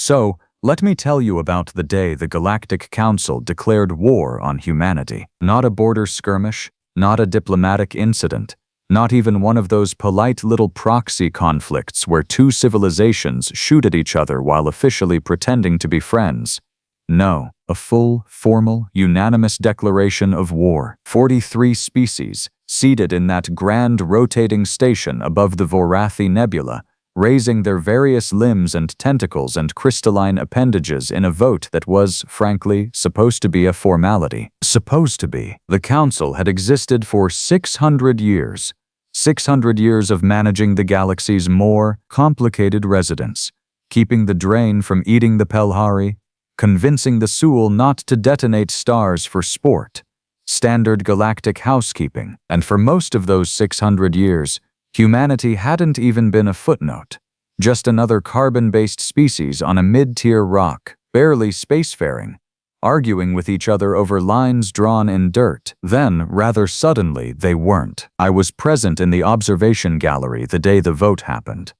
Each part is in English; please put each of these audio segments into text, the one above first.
So, let me tell you about the day the Galactic Council declared war on humanity. Not a border skirmish, not a diplomatic incident, not even one of those polite little proxy conflicts where two civilizations shoot at each other while officially pretending to be friends. No, a full, formal, unanimous declaration of war. 43 species, seated in that grand rotating station above the Vorathi Nebula, raising their various limbs and tentacles and crystalline appendages in a vote that was, frankly, supposed to be a formality. Supposed to be. The Council had existed for 600 years. 600 years of managing the galaxy's more complicated residents, keeping the drain from eating the Pelhari, convincing the Sul not to detonate stars for sport, standard galactic housekeeping, and for most of those 600 years, humanity hadn't even been a footnote, just another carbon-based species on a mid-tier rock, barely spacefaring, arguing with each other over lines drawn in dirt. Then, rather suddenly, they weren't. I was present in the observation gallery the day the vote happened.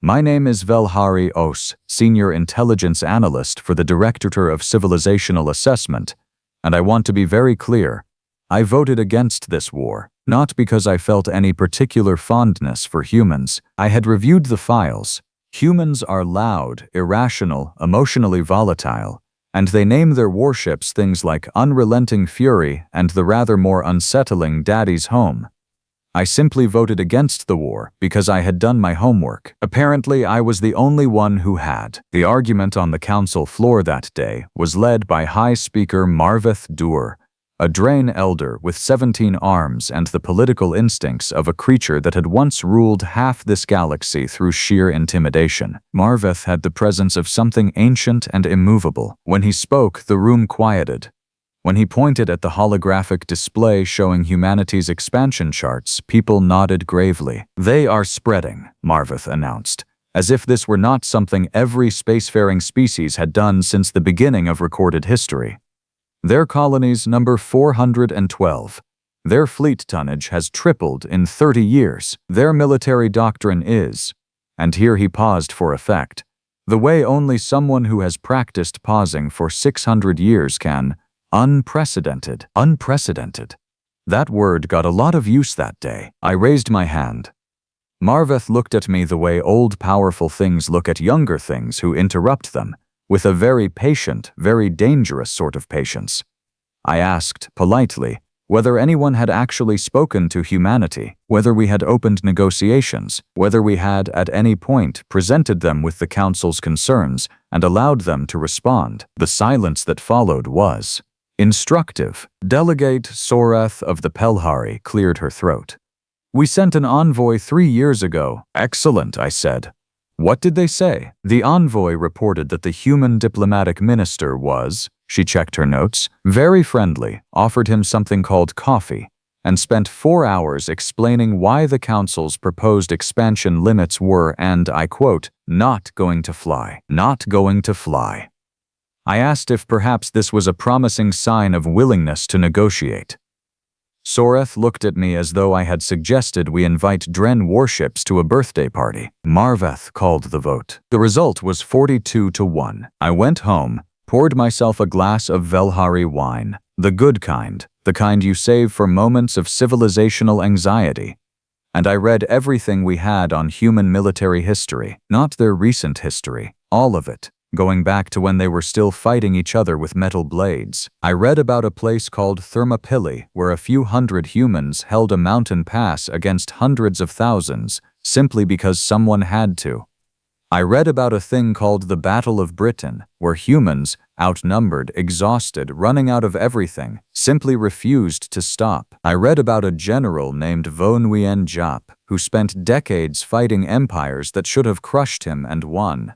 My name is Velhari Os, Senior Intelligence Analyst for the Directorate of Civilizational Assessment, and I want to be very clear. I voted against this war, not because I felt any particular fondness for humans. I had reviewed the files. Humans are loud, irrational, emotionally volatile, and they name their warships things like Unrelenting Fury and the rather more unsettling Daddy's Home. I simply voted against the war because I had done my homework. Apparently, I was the only one who had. The argument on the council floor that day was led by High Speaker Marveth Dur, a Drain elder with 17 arms and the political instincts of a creature that had once ruled half this galaxy through sheer intimidation. Marveth had the presence of something ancient and immovable. When he spoke, the room quieted. When he pointed at the holographic display showing humanity's expansion charts, people nodded gravely. "They are spreading," Marveth announced, as if this were not something every spacefaring species had done since the beginning of recorded history. Their colonies number 412. Their fleet tonnage has tripled in 30 years. Their military doctrine is, and here he paused for effect, the way only someone who has practiced pausing for 600 years can. Unprecedented. Unprecedented. That word got a lot of use that day. I raised my hand. Marveth looked at me the way old powerful things look at younger things who interrupt them, with a very patient, very dangerous sort of patience. I asked, politely, whether anyone had actually spoken to humanity, whether we had opened negotiations, whether we had, at any point, presented them with the Council's concerns and allowed them to respond. The silence that followed was instructive. Delegate Soreth of the Pelhari cleared her throat. "We sent an envoy 3 years ago." "Excellent," I said. "What did they say?" The envoy reported that the human diplomatic minister was, she checked her notes, very friendly, offered him something called coffee, and spent 4 hours explaining why the Council's proposed expansion limits were, and I quote, "not going to fly." Not going to fly. I asked if perhaps this was a promising sign of willingness to negotiate. Soreth looked at me as though I had suggested we invite Dren warships to a birthday party. Marveth called the vote. The result was 42-1. I went home, poured myself a glass of Velhari wine, the good kind, the kind you save for moments of civilizational anxiety, and I read everything we had on human military history, not their recent history, all of it, going back to when they were still fighting each other with metal blades. I read about a place called Thermopylae where a few hundred humans held a mountain pass against hundreds of thousands simply because someone had to. I read about a thing called the Battle of Britain where humans, outnumbered, exhausted, running out of everything, simply refused to stop. I read about a general named Vo Nguyen Giap who spent decades fighting empires that should have crushed him and won.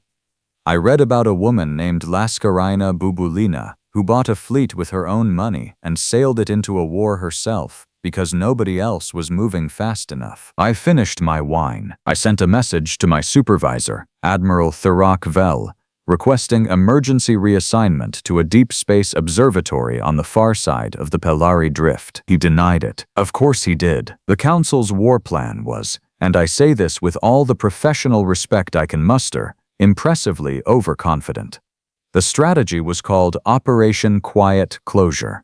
I read about a woman named Laskarina Bubulina who bought a fleet with her own money and sailed it into a war herself because nobody else was moving fast enough. I finished my wine. I sent a message to my supervisor, Admiral Thurak Vel, requesting emergency reassignment to a deep space observatory on the far side of the Pelhari Drift. He denied it. Of course he did. The Council's war plan was, and I say this with all the professional respect I can muster, impressively overconfident. The strategy was called Operation Quiet Closure.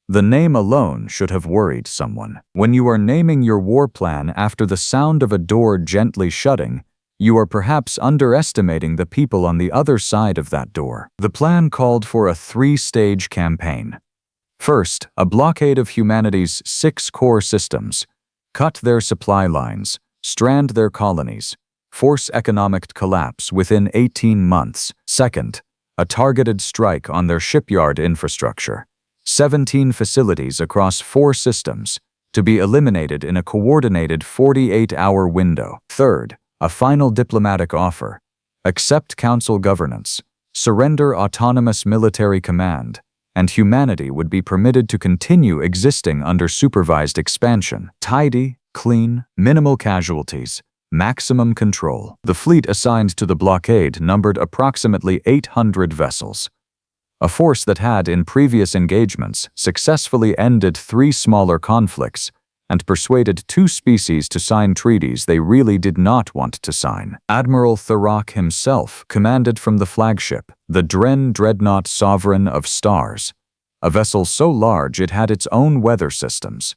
The name alone should have worried someone. When you are naming your war plan after the sound of a door gently shutting, you are perhaps underestimating the people on the other side of that door. The plan called for a three-stage campaign. First, a blockade of humanity's 6 core systems. Cut their supply lines, strand their colonies, force economic collapse within 18 months. Second, a targeted strike on their shipyard infrastructure. 17 facilities across 4 systems, to be eliminated in a coordinated 48-hour window. Third, a final diplomatic offer. Accept council governance, surrender autonomous military command, and humanity would be permitted to continue existing under supervised expansion. Tidy, clean, minimal casualties, maximum control. The fleet assigned to the blockade numbered approximately 800 vessels. A force that had, in previous engagements, successfully ended 3 smaller conflicts and persuaded 2 species to sign treaties they really did not want to sign. Admiral Thurak himself commanded from the flagship, the Dren Dreadnought Sovereign of Stars, a vessel so large it had its own weather systems.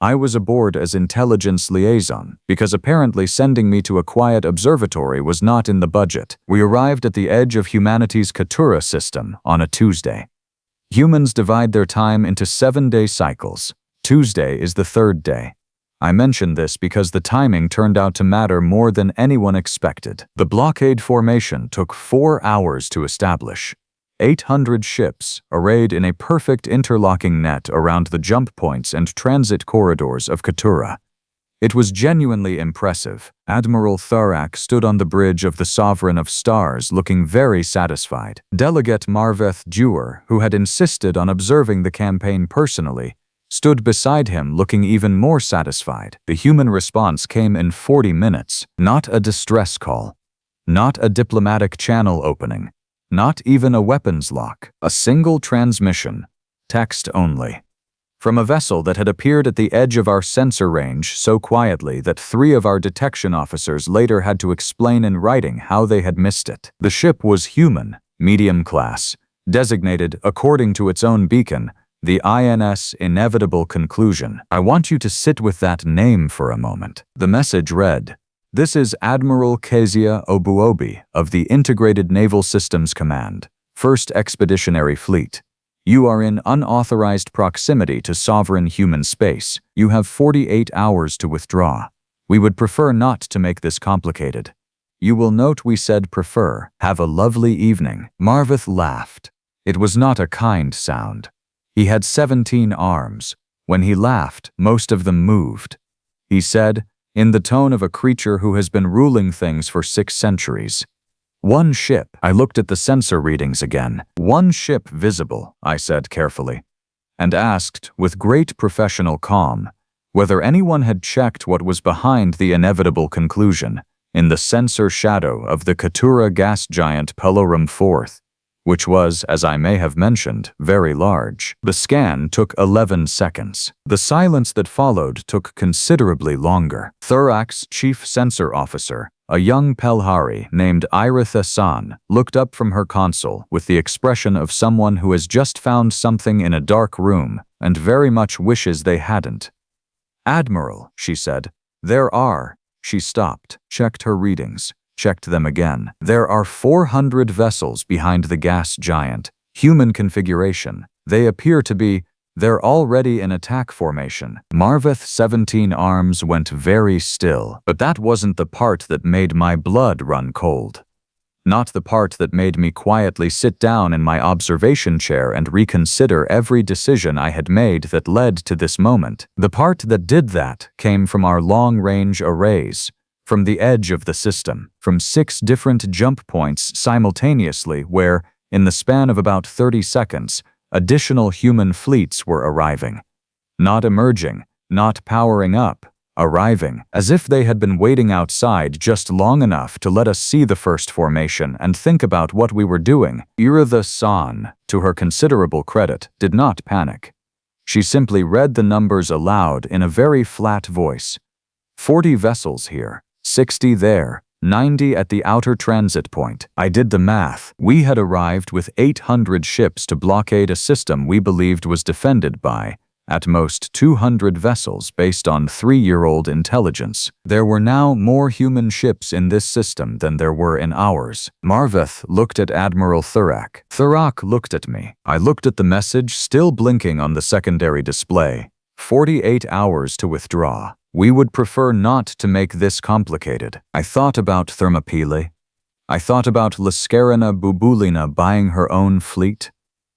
I was aboard as intelligence liaison because apparently sending me to a quiet observatory was not in the budget. We arrived at the edge of humanity's Keturah system on a Tuesday. Humans divide their time into 7-day cycles. Tuesday is the 3rd day. I mention this because the timing turned out to matter more than anyone expected. The blockade formation took 4 hours to establish. 800 ships arrayed in a perfect interlocking net around the jump points and transit corridors of Keturah. It was genuinely impressive. Admiral Thurak stood on the bridge of the Sovereign of Stars looking very satisfied. Delegate Marveth Dewar, who had insisted on observing the campaign personally, stood beside him looking even more satisfied. The human response came in 40 minutes. Not a distress call. Not a diplomatic channel opening. Not even a weapons lock. A single transmission. Text only. From a vessel that had appeared at the edge of our sensor range so quietly that 3 of our detection officers later had to explain in writing how they had missed it. The ship was human, medium class, designated, according to its own beacon, the INS Inevitable Conclusion. I want you to sit with that name for a moment. The message read, "This is Admiral Kezia Obuobi of the Integrated Naval Systems Command, 1st Expeditionary Fleet. You are in unauthorized proximity to sovereign human space. You have 48 hours to withdraw. We would prefer not to make this complicated. You will note we said prefer. Have a lovely evening." Marveth laughed. It was not a kind sound. He had 17 arms. When he laughed, most of them moved. He said, in the tone of a creature who has been ruling things for 6 centuries. "1 ship." I looked at the sensor readings again. 1 ship visible, I said carefully, and asked, with great professional calm, whether anyone had checked what was behind the inevitable conclusion, in the sensor shadow of the Keturah gas giant Pelorum IV, which was, as I may have mentioned, very large. The scan took 11 seconds. The silence that followed took considerably longer. Thurak's chief sensor officer, a young Pelhari named Iritha San, looked up from her console with the expression of someone who has just found something in a dark room and very much wishes they hadn't. "Admiral," she said, "there are..." She stopped, checked her readings. Checked them again. "There are 400 vessels behind the gas giant. Human configuration. They appear to be... They're already in attack formation." Marveth's 17 arms went very still, but that wasn't the part that made my blood run cold. Not the part that made me quietly sit down in my observation chair and reconsider every decision I had made that led to this moment. The part that did that came from our long-range arrays. From the edge of the system, from 6 different jump points simultaneously where, in the span of about 30 seconds, additional human fleets were arriving. Not emerging, not powering up, arriving, as if they had been waiting outside just long enough to let us see the first formation and think about what we were doing. Iritha San, to her considerable credit, did not panic. She simply read the numbers aloud in a very flat voice. 40 vessels here. 60 there, 90 at the outer transit point. I did the math. We had arrived with 800 ships to blockade a system we believed was defended by, at most, 200 vessels based on 3-year-old intelligence. There were now more human ships in this system than there were in ours. Marveth looked at Admiral Thurak. Thurak looked at me. I looked at the message still blinking on the secondary display. 48 hours to withdraw. We would prefer not to make this complicated. I thought about Thermopylae. I thought about Lascarina Bubulina buying her own fleet.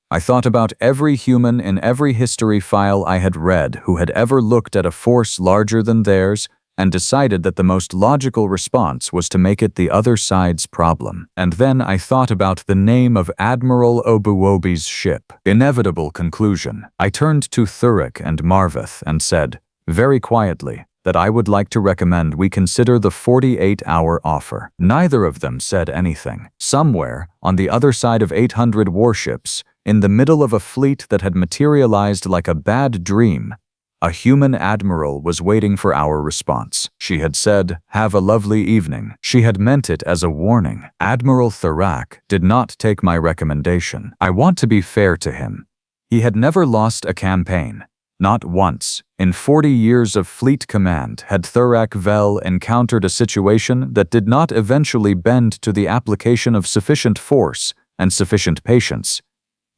I thought about every human in every history file I had read who had ever looked at a force larger than theirs and decided that the most logical response was to make it the other side's problem. And then I thought about the name of Admiral Obuobi's ship. Inevitable conclusion. I turned to Thurak and Marveth and said, very quietly, that I would like to recommend we consider the 48-hour offer. Neither of them said anything. Somewhere, on the other side of 800 warships, in the middle of a fleet that had materialized like a bad dream, a human admiral was waiting for our response. She had said, "Have a lovely evening." She had meant it as a warning. Admiral Thurak did not take my recommendation. I want to be fair to him. He had never lost a campaign. Not once, in 40 years of fleet command, had Thurak Vel encountered a situation that did not eventually bend to the application of sufficient force and sufficient patience.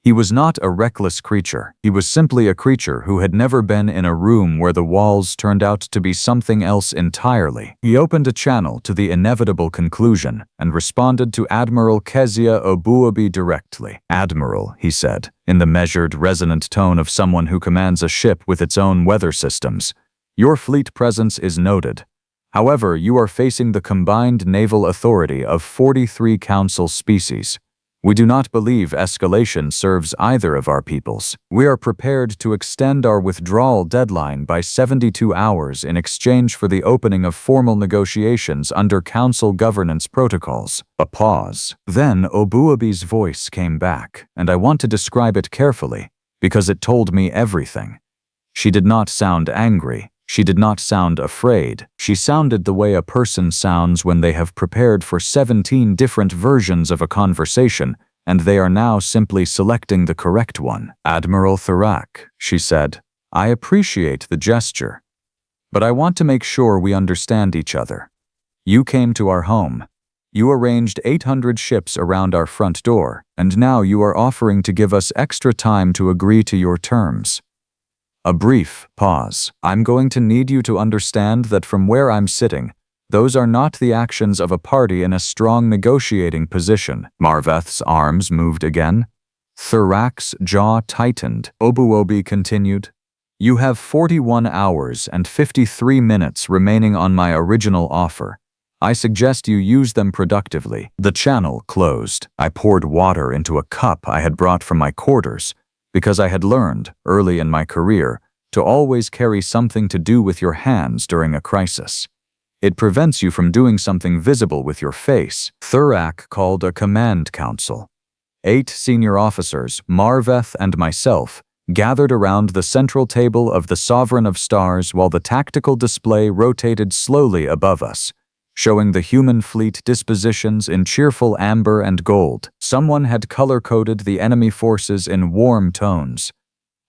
He was not a reckless creature. He was simply a creature who had never been in a room where the walls turned out to be something else entirely. He opened a channel to the inevitable conclusion and responded to Admiral Kezia Obuobi directly. "Admiral," he said, in the measured, resonant tone of someone who commands a ship with its own weather systems, "your fleet presence is noted. However, you are facing the combined naval authority of 43 Council species. We do not believe escalation serves either of our peoples. We are prepared to extend our withdrawal deadline by 72 hours in exchange for the opening of formal negotiations under Council governance protocols." A pause. Then Obuobi's voice came back, and I want to describe it carefully, because it told me everything. She did not sound angry. She did not sound afraid. She sounded the way a person sounds when they have prepared for 17 different versions of a conversation, and they are now simply selecting the correct one. "Admiral Thurak," she said, "I appreciate the gesture, but I want to make sure we understand each other. You came to our home. You arranged 800 ships around our front door, and now you are offering to give us extra time to agree to your terms." A brief pause. "I'm going to need you to understand that from where I'm sitting, those are not the actions of a party in a strong negotiating position." Marveth's arms moved again. Thurak's jaw tightened. Obuobi continued, "You have 41 hours and 53 minutes remaining on my original offer. I suggest you use them productively." The channel closed. I poured water into a cup I had brought from my quarters, because I had learned, early in my career, to always carry something to do with your hands during a crisis. It prevents you from doing something visible with your face. Thurak called a command council. 8 senior officers, Marveth and myself, gathered around the central table of the Sovereign of Stars while the tactical display rotated slowly above us, showing the human fleet dispositions in cheerful amber and gold. Someone had color-coded the enemy forces in warm tones.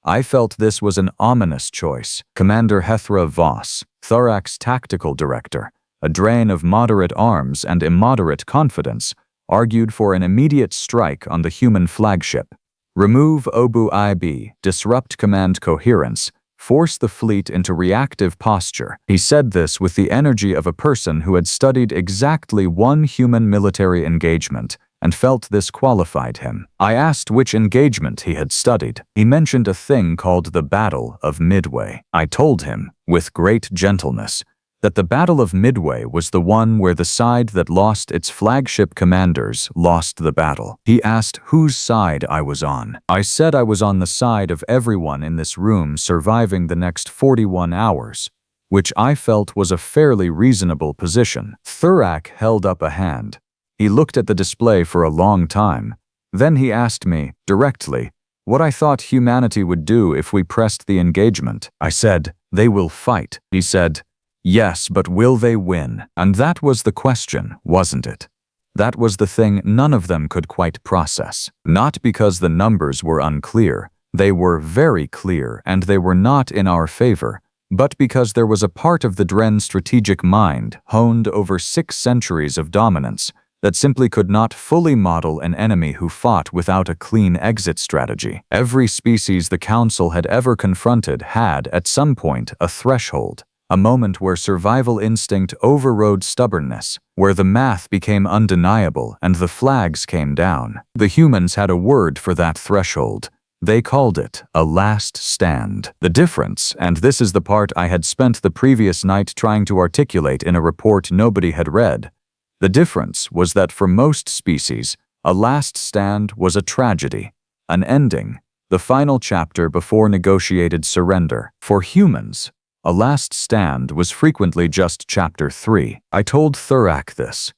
I felt this was an ominous choice. Commander Hethra Voss, Thurak's tactical director, a drain of moderate arms and immoderate confidence, argued for an immediate strike on the human flagship. Remove Obuobi, disrupt command coherence, force the fleet into reactive posture. He said this with the energy of a person who had studied exactly one human military engagement and felt this qualified him. I asked which engagement he had studied. He mentioned a thing called the Battle of Midway. I told him, with great gentleness, that the Battle of Midway was the one where the side that lost its flagship commanders lost the battle. He asked whose side I was on. I said I was on the side of everyone in this room surviving the next 41 hours, which I felt was a fairly reasonable position. Thurak held up a hand. He looked at the display for a long time. Then he asked me, directly, what I thought humanity would do if we pressed the engagement. I said, "They will fight." He said, Yes, but will they win? And that was the question, wasn't it? That was the thing none of them could quite process. Not because the numbers were unclear. They were very clear, and they were not in our favor, but because there was a part of the Dren strategic mind, honed over 6 centuries of dominance, that simply could not fully model an enemy who fought without a clean exit strategy. Every species the Council had ever confronted had, at some point, a threshold, a moment where survival instinct overrode stubbornness, where the math became undeniable and the flags came down. The humans had a word for that threshold. They called it a last stand. The difference, and this is the part I had spent the previous night trying to articulate in a report nobody had read, the difference was that for most species, a last stand was a tragedy, an ending, the final chapter before negotiated surrender. For humans, a last stand was frequently just chapter 3. I told Thurak this.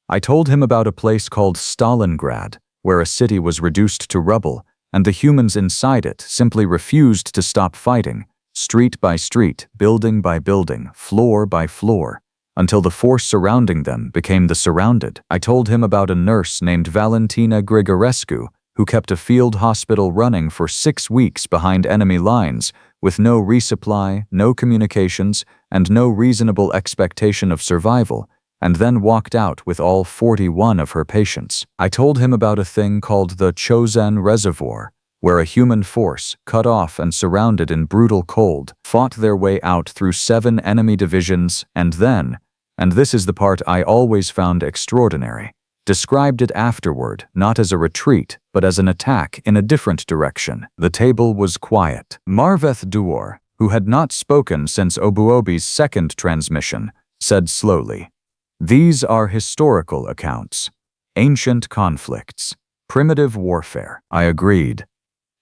I told him about a place called Stalingrad, where a city was reduced to rubble, and the humans inside it simply refused to stop fighting, street by street, building by building, floor by floor, until the force surrounding them became the surrounded. I told him about a nurse named Valentina Grigorescu, who kept a field hospital running for 6 weeks behind enemy lines, with no resupply, no communications, and no reasonable expectation of survival, and then walked out with all 41 of her patients. I told him about a thing called the Chosen Reservoir, where a human force, cut off and surrounded in brutal cold, fought their way out through 7 enemy divisions and then, and this is the part I always found extraordinary, described it afterward not as a retreat, but as an attack in a different direction. The table was quiet. Marveth Duor, who had not spoken since Obuobi's second transmission, said slowly, "These are historical accounts. Ancient conflicts. Primitive warfare." I agreed.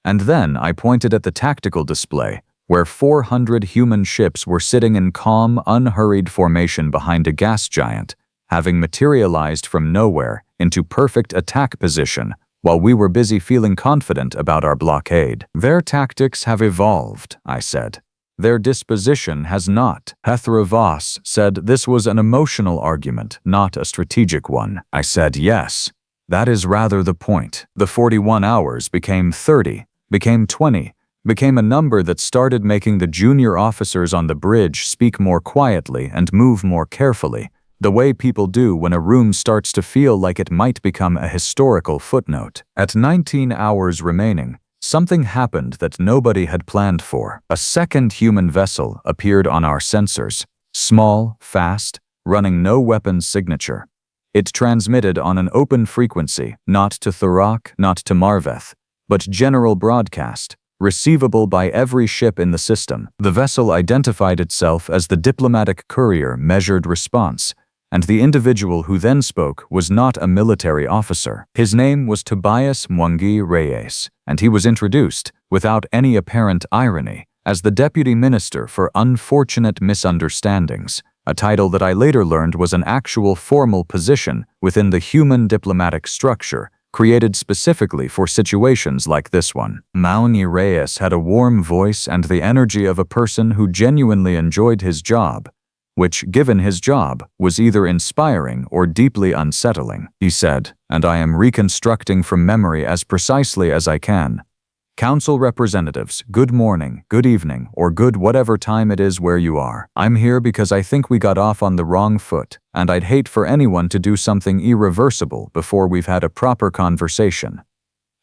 And then I pointed at the tactical display, where 400 human ships were sitting in calm, unhurried formation behind a gas giant, having materialized from nowhere into perfect attack position while we were busy feeling confident about our blockade. Their tactics have evolved, I said. Their disposition has not. Hethra Voss said this was an emotional argument, not a strategic one. I said yes. That is rather the point. The 41 hours became 30, became 20, became a number that started making the junior officers on the bridge speak more quietly and move more carefully, the way people do when a room starts to feel like it might become a historical footnote. At 19 hours remaining, something happened that nobody had planned for. A second human vessel appeared on our sensors, small, fast, running no weapons signature. It transmitted on an open frequency, not to Thurak, not to Marveth, but general broadcast, receivable by every ship in the system. The vessel identified itself as the diplomatic courier measured response, and the individual who then spoke was not a military officer. His name was Tobias Mwangi Reyes, and he was introduced, without any apparent irony, as the Deputy Minister for Unfortunate Misunderstandings, a title that I later learned was an actual formal position within the human diplomatic structure, created specifically for situations like this one. Mwangi Reyes had a warm voice and the energy of a person who genuinely enjoyed his job, which, given his job, was either inspiring or deeply unsettling. He said, and I am reconstructing from memory as precisely as I can, "Council representatives, good morning, good evening, or good whatever time it is where you are. I'm here because I think we got off on the wrong foot, and I'd hate for anyone to do something irreversible before we've had a proper conversation.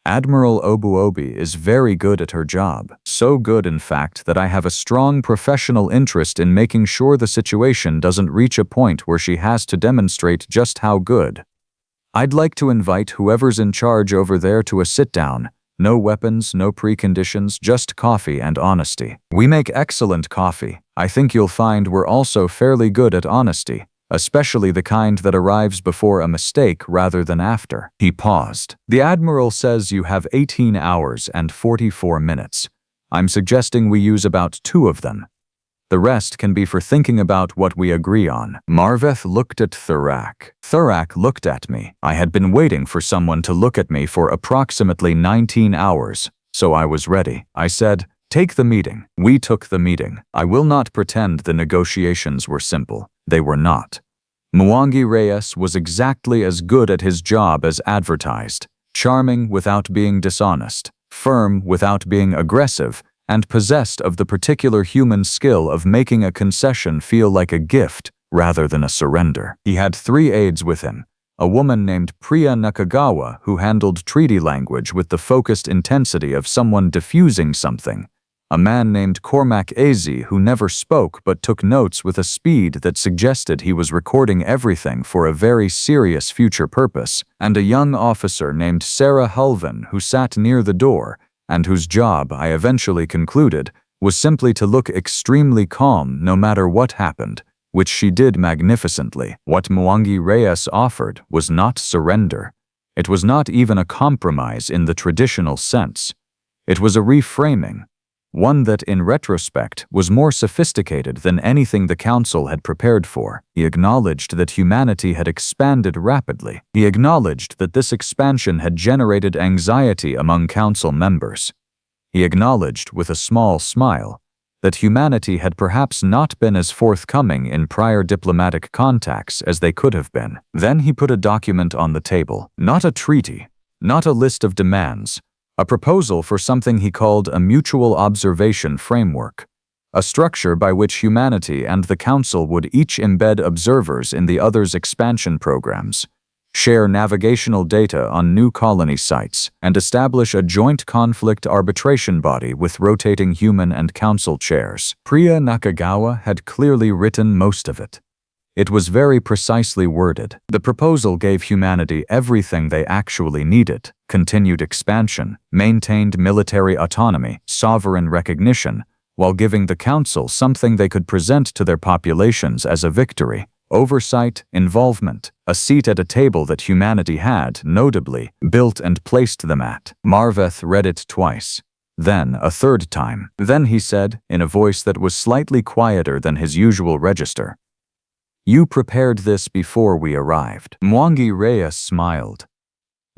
Admiral Obuobi is very good at her job, so good in fact that I have a strong professional interest in making sure the situation doesn't reach a point where she has to demonstrate just how good. I'd like to invite whoever's in charge over there to a sit-down. No weapons, no preconditions, just coffee and honesty. We make excellent coffee. I think you'll find we're also fairly good at honesty, especially the kind that arrives before a mistake rather than after." He paused. "The Admiral says you have 18 hours and 44 minutes. I'm suggesting we use about 2 of them. The rest can be for thinking about what we agree on." Marveth looked at Thurak. Thurak looked at me. I had been waiting for someone to look at me for approximately 19 hours, so I was ready. I said, Take the meeting. We took the meeting. I will not pretend the negotiations were simple. They were not. Mwangi Reyes was exactly as good at his job as advertised, charming without being dishonest, firm without being aggressive, and possessed of the particular human skill of making a concession feel like a gift rather than a surrender. He had 3 aides with him, a woman named Priya Nakagawa who handled treaty language with the focused intensity of someone diffusing something, a man named Cormac Eze who never spoke but took notes with a speed that suggested he was recording everything for a very serious future purpose, and a young officer named Sarah Hulvan who sat near the door and whose job, I eventually concluded, was simply to look extremely calm no matter what happened, which she did magnificently. What Mwangi Reyes offered was not surrender. It was not even a compromise in the traditional sense. It was a reframing, one that in retrospect was more sophisticated than anything the Council had prepared for. He acknowledged that humanity had expanded rapidly. He acknowledged that this expansion had generated anxiety among Council members. He acknowledged, with a small smile, that humanity had perhaps not been as forthcoming in prior diplomatic contacts as they could have been. Then he put a document on the table, not a treaty, not a list of demands, a proposal for something he called a mutual observation framework, a structure by which humanity and the Council would each embed observers in the other's expansion programs, share navigational data on new colony sites, and establish a joint conflict arbitration body with rotating human and Council chairs. Priya Nakagawa had clearly written most of it. It was very precisely worded. The proposal gave humanity everything they actually needed: continued expansion, maintained military autonomy, sovereign recognition, while giving the Council something they could present to their populations as a victory: oversight, involvement, a seat at a table that humanity had, notably, built and placed them at. Marveth read it twice, then a third time. Then he said, in a voice that was slightly quieter than his usual register, "You prepared this before we arrived." Mwangi Reyes smiled.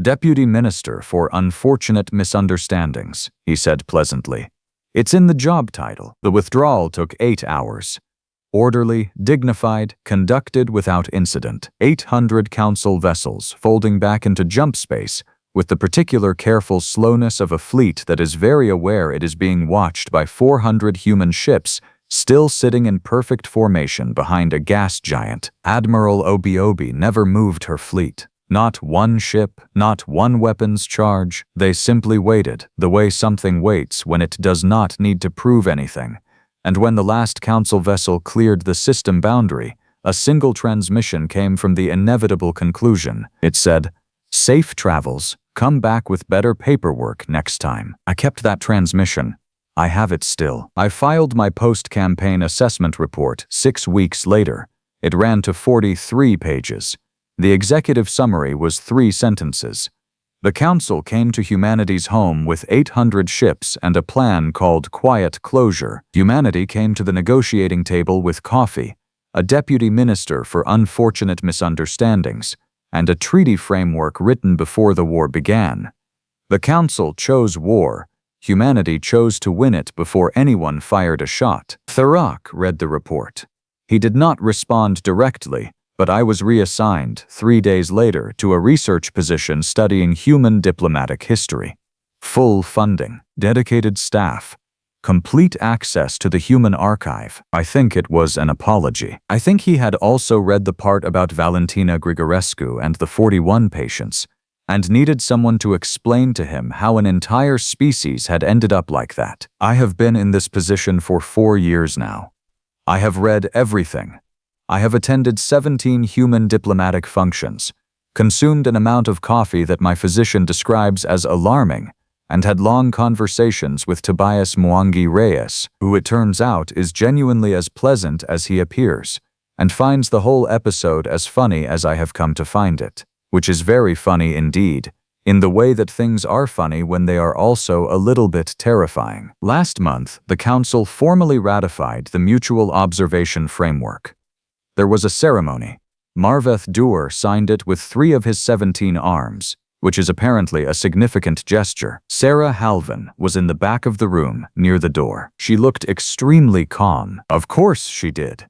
"Deputy Minister for Unfortunate Misunderstandings," he said pleasantly. "It's in the job title." The withdrawal took 8 hours. Orderly, dignified, conducted without incident. 800 Council vessels folding back into jump space with the particular careful slowness of a fleet that is very aware it is being watched by 400 human ships still sitting in perfect formation behind a gas giant. Admiral Obuobi never moved her fleet. Not one ship, not one weapons charge. They simply waited, the way something waits when it does not need to prove anything. And when the last Council vessel cleared the system boundary, a single transmission came from the inevitable conclusion. It said, "Safe travels, come back with better paperwork next time." I kept that transmission. I have it still. I filed my post-campaign assessment report 6 weeks later. It ran to 43 pages. The executive summary was 3 sentences. The Council came to humanity's home with 800 ships and a plan called Quiet Closure. Humanity came to the negotiating table with coffee, a deputy minister for Unfortunate Misunderstandings, and a treaty framework written before the war began. The Council chose war. Humanity chose to win it before anyone fired a shot. Tharak read the report. He did not respond directly, but I was reassigned 3 days later to a research position studying human diplomatic history. Full funding, dedicated staff, complete access to the human archive. I think it was an apology. I think he had also read the part about Valentina Grigorescu and the 41 patients, and needed someone to explain to him how an entire species had ended up like that. I have been in this position for 4 years now. I have read everything. I have attended 17 human diplomatic functions, consumed an amount of coffee that my physician describes as alarming, and had long conversations with Tobias Mwangi Reyes, who it turns out is genuinely as pleasant as he appears, and finds the whole episode as funny as I have come to find it. Which is very funny indeed, in the way that things are funny when they are also a little bit terrifying. Last month, the Council formally ratified the Mutual Observation Framework. There was a ceremony. Marveth Dewar signed it with 3 of his 17 arms. which is apparently a significant gesture. Sarah Halvin was in the back of the room, near the door. She looked extremely calm. Of course she did.